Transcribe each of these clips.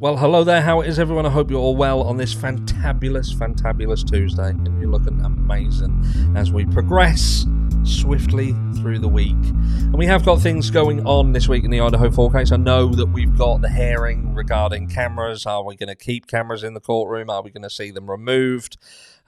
Well, hello there. How is everyone? I hope you're all well on this fantabulous Tuesday, and you're looking amazing as we progress swiftly through the week. And we have got things going on this week in the Idaho 4 case. I know that we've got the hearing regarding cameras. Are we going to keep cameras in the courtroom? Are we going to see them removed?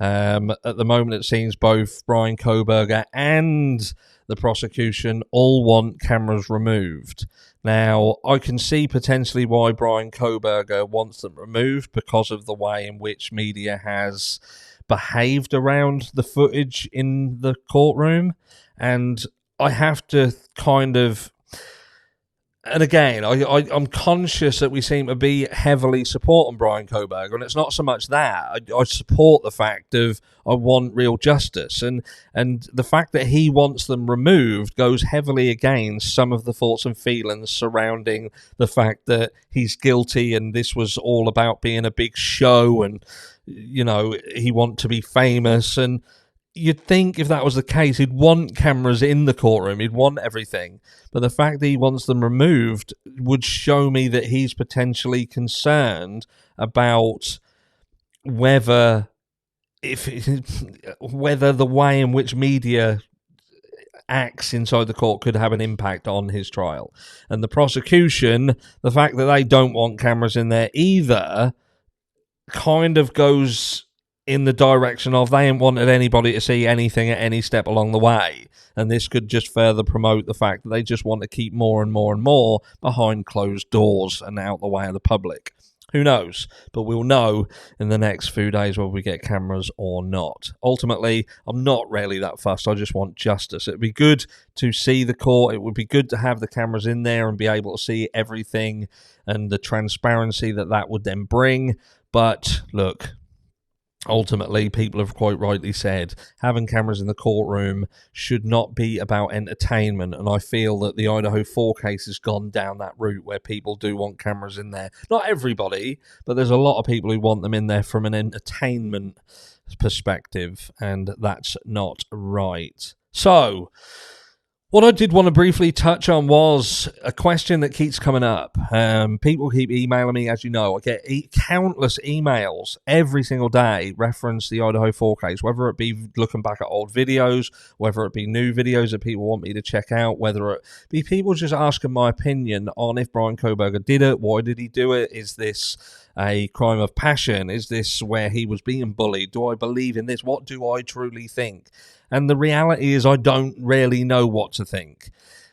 At the moment, it seems both Bryan Kohberger and the prosecution all want cameras removed. Now, I can see potentially why Bryan Kohberger wants them removed because of the way in which media has behaved around the footage in the courtroom. And I have to kind of... And again, I'm conscious that we seem to be heavily supporting Bryan Kohberger, and it's not so much that. I support the fact of I want real justice, and the fact that he wants them removed goes heavily against some of the thoughts and feelings surrounding the fact that he's guilty and this was all about being a big show and, you know, he want to be famous. And you'd think if that was the case, he'd want cameras in the courtroom, he'd want everything. But the fact that he wants them removed would show me that he's potentially concerned about whether the way in which media acts inside the court could have an impact on his trial. And the prosecution, the fact that they don't want cameras in there either, kind of goes in the direction of they ain't wanted anybody to see anything at any step along the way. And this could just further promote the fact that they just want to keep more and more and more behind closed doors and out the way of the public. Who knows? But we'll know in the next few days whether we get cameras or not. Ultimately, I'm not really that fussed. I just want justice. It'd be good to see the court. It would be good to have the cameras in there and be able to see everything and the transparency that that would then bring. But look, ultimately, people have quite rightly said having cameras in the courtroom should not be about entertainment, and I feel that the Idaho 4 case has gone down that route where people do want cameras in there. Not everybody, but there's a lot of people who want them in there from an entertainment perspective, and that's not right. So, what I did want to briefly touch on was a question that keeps coming up. People keep emailing me, as you know. I get countless emails every single day reference the Idaho 4 case, whether it be looking back at old videos, whether it be new videos that people want me to check out, whether it be people just asking my opinion on if Bryan Kohberger did it, why did he do it, is this a crime of passion, is this where he was being bullied, do I believe in this, what do I truly think? And the reality is I don't really know what to think.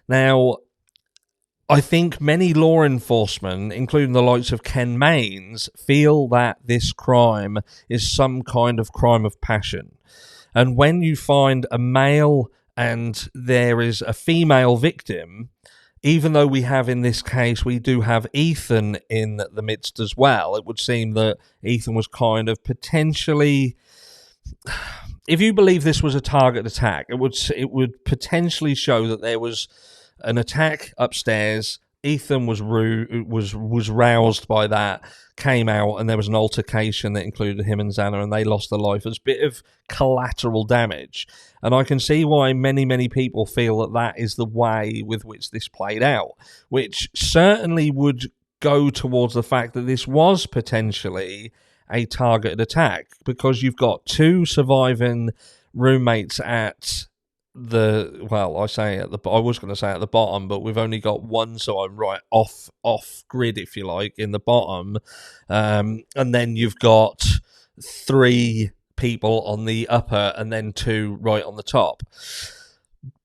Now, I think many law enforcement, including the likes of Ken Mains, feel that this crime is some kind of crime of passion. And when you find a male and there is a female victim, even though we have in this case, we do have Ethan in the midst as well, it would seem that Ethan was kind of potentially... If you believe this was a target attack, it would potentially show that there was an attack upstairs. Ethan was roused by that, came out, and there was an altercation that included him and Xana, and they lost their life as a bit of collateral damage. And I can see why many people feel that that is the way with which this played out, which certainly would go towards the fact that this was potentially a targeted attack, because you've got two surviving roommates at the, well, I was going to say at the bottom, but we've only got one, so I'm right off grid, if you like, in the bottom, and then you've got three people on the upper and then two right on the top.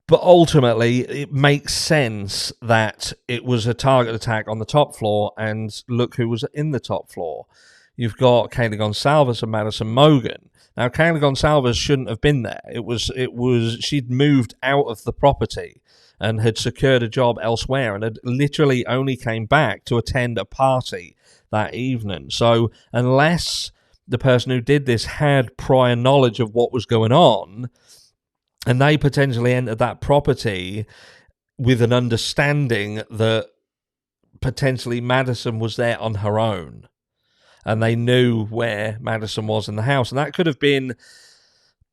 But ultimately, it makes sense that it was a target attack on the top floor, and look who was in the top floor. You've got Kayla Gonsalves and Madison Mogen. Now, Kayla Gonsalves shouldn't have been there. She'd moved out of the property and had secured a job elsewhere and had literally only came back to attend a party that evening. So unless the person who did this had prior knowledge of what was going on, and they potentially entered that property with an understanding that potentially Madison was there on her own, and they knew where Madison was in the house. And that could have been,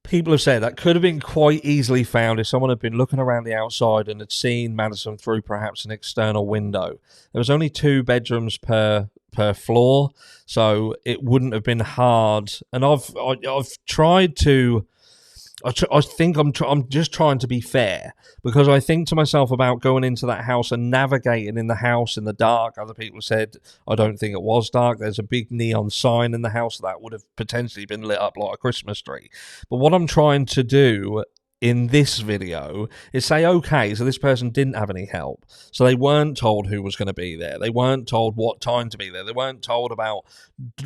people have said, that could have been quite easily found if someone had been looking around the outside and had seen Madison through perhaps an external window. There was only 2 bedrooms per per floor, so it wouldn't have been hard. And I've tried to. I think I'm just trying to be fair, because I think to myself about going into that house and navigating in the house in the dark. Other people said I don't think it was dark. There's a big neon sign in the house that would have potentially been lit up like a Christmas tree. But what I'm trying to do in this video is say, okay, so this person didn't have any help. So they weren't told who was going to be there. They weren't told what time to be there. They weren't told about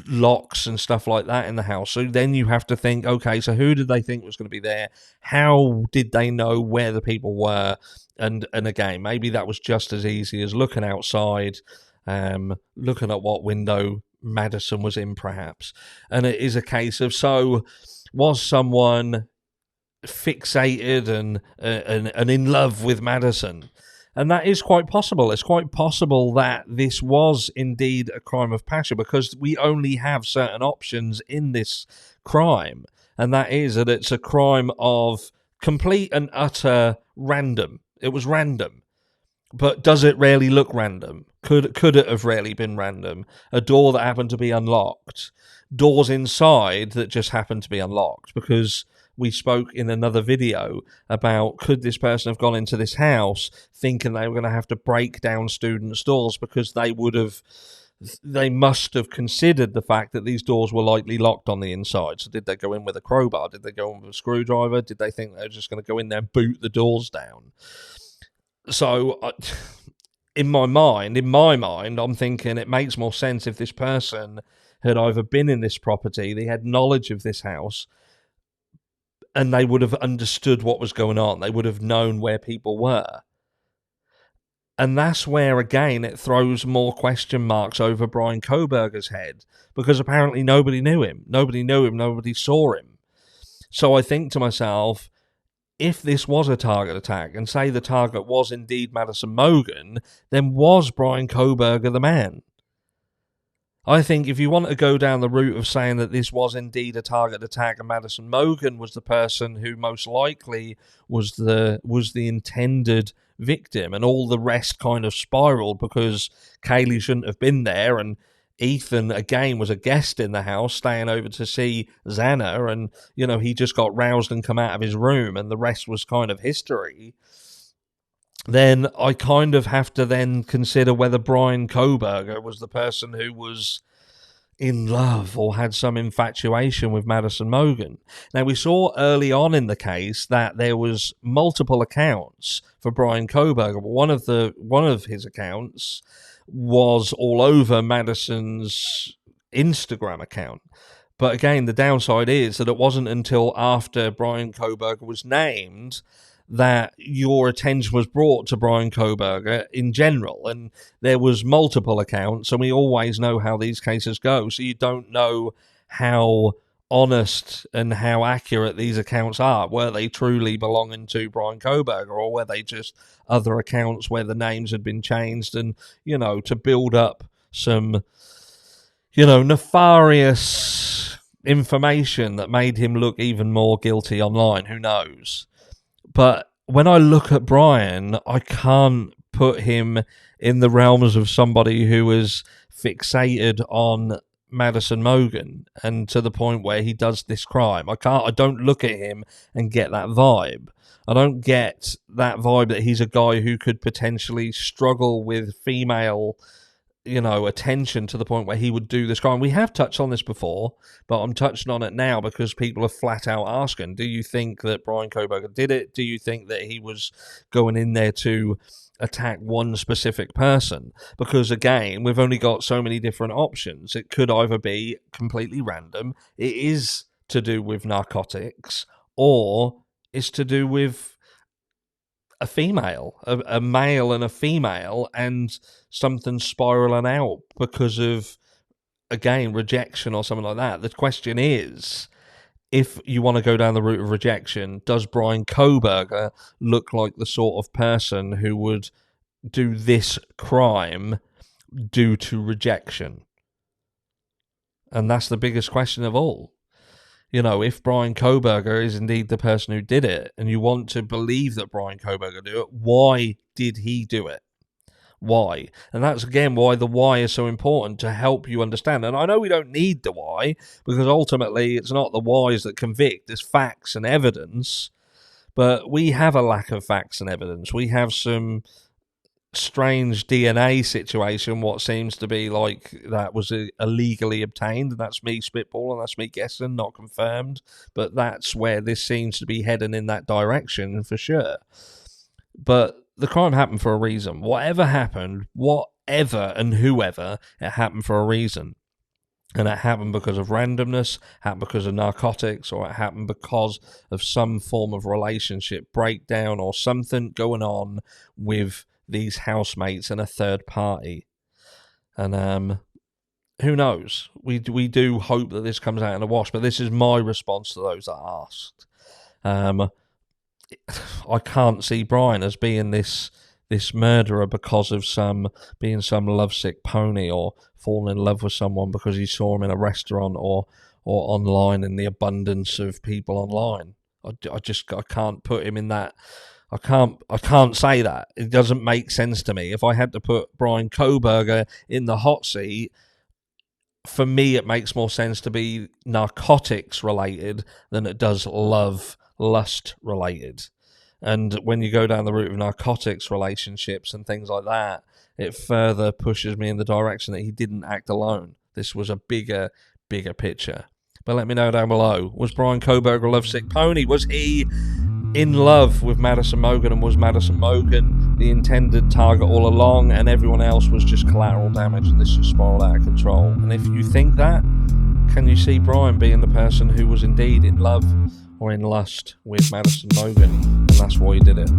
locks and stuff like that in the house. So then you have to think, okay, so who did they think was going to be there? How did they know where the people were? And again, maybe that was just as easy as looking outside, looking at what window Madison was in, perhaps. And it is a case of, so was someone fixated and in love with Madison? And that is quite possible. It's quite possible that this was indeed a crime of passion, because we only have certain options in this crime, and that is that it's a crime of complete and utter random. It was random. But does it really look random? Could it have really been random? A door that happened to be unlocked, doors inside that just happened to be unlocked, because we spoke in another video about, could this person have gone into this house thinking they were going to have to break down students' doors, because they must have considered the fact that these doors were likely locked on the inside. So did they go in with a crowbar? Did they go in with a screwdriver? Did they think they were just going to go in there and boot the doors down? So in my mind, I'm thinking it makes more sense if this person had either been in this property, they had knowledge of this house, and they would have understood what was going on. They would have known where people were. And that's where, again, it throws more question marks over Bryan Kohberger's head, because apparently nobody knew him. Nobody saw him. So I think to myself, if this was a target attack, and say the target was indeed Madison Mogen, then was Bryan Kohberger the man? I think if you want to go down the route of saying that this was indeed a target attack and Madison Mogen was the person who most likely was the intended victim, and all the rest kind of spiraled because Kaylee shouldn't have been there, and Ethan, again, was a guest in the house staying over to see Xana, and, he just got roused and come out of his room, and the rest was kind of history, then I kind of have to then consider whether Bryan Kohberger was the person who was in love or had some infatuation with Madison Mogen. Now, we saw early on in the case that there was multiple accounts for Bryan Kohberger, but one of his accounts was all over Madison's Instagram account. But again, the downside is that it wasn't until after Bryan Kohberger was named that your attention was brought to Bryan Kohberger in general, and there was multiple accounts, and we always know how these cases go, so you don't know how honest and how accurate these accounts are. Were they truly belonging to Bryan Kohberger, or were they just other accounts where the names had been changed and, to build up some, nefarious information that made him look even more guilty online? Who knows? But when I look at Bryan, I can't put him in the realms of somebody who is fixated on Madison Mogen, and to the point where he does this crime. I don't look at him and get that vibe. I don't get that vibe that he's a guy who could potentially struggle with female, attention to the point where he would do this crime. We have touched on this before, but I'm touching on it now because people are flat out asking, do you think that Bryan Kohberger did it? Do you think that he was going in there to attack one specific person? Because again, we've only got so many different options. It could either be completely random, it is to do with narcotics, or it's to do with a female, a male and a female, and something spiraling out because of, again, rejection or something like that. The question is, if you want to go down the route of rejection, does Bryan Kohberger look like the sort of person who would do this crime due to rejection? And that's the biggest question of all. If Bryan Kohberger is indeed the person who did it, and you want to believe that Bryan Kohberger did it, why did he do it? why. And that's, again, why the why is so important, to help you understand. And I know we don't need the why, because ultimately it's not the whys that convict, it's facts and evidence. But we have a lack of facts and evidence. We have some strange DNA situation, what seems to be like that was illegally obtained. And that's me spitballing, that's me guessing, not confirmed. But that's where this seems to be heading, in that direction for sure. But the crime happened for a reason. Whatever happened, whatever and whoever, it happened for a reason. And it happened because of randomness, happened because of narcotics, or it happened because of some form of relationship breakdown or something going on with these housemates and a third party. And who knows? We do hope that this comes out in a wash, but this is my response to those that asked. I can't see Bryan as being this murderer because of some lovesick pony, or falling in love with someone because he saw him in a restaurant or online, in the abundance of people online. I can't put him in that. I can't say that. It doesn't make sense to me. If I had to put Bryan Kohberger in the hot seat, for me it makes more sense to be narcotics related than it does lust related. And when you go down the route of narcotics relationships and things like that, it further pushes me in the direction that he didn't act alone. This was a bigger picture. But let me know down below. Was Bryan Kohberger a lovesick pony? Was he in love with Madison Mogen, and was Madison Mogen the intended target all along, and everyone else was just collateral damage, and this just spiraled out of control? And if you think that, can you see Bryan being the person who was indeed in love or in lust with Madison Mogen, and that's why he did it?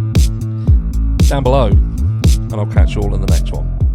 Down below, and I'll catch you all in the next one.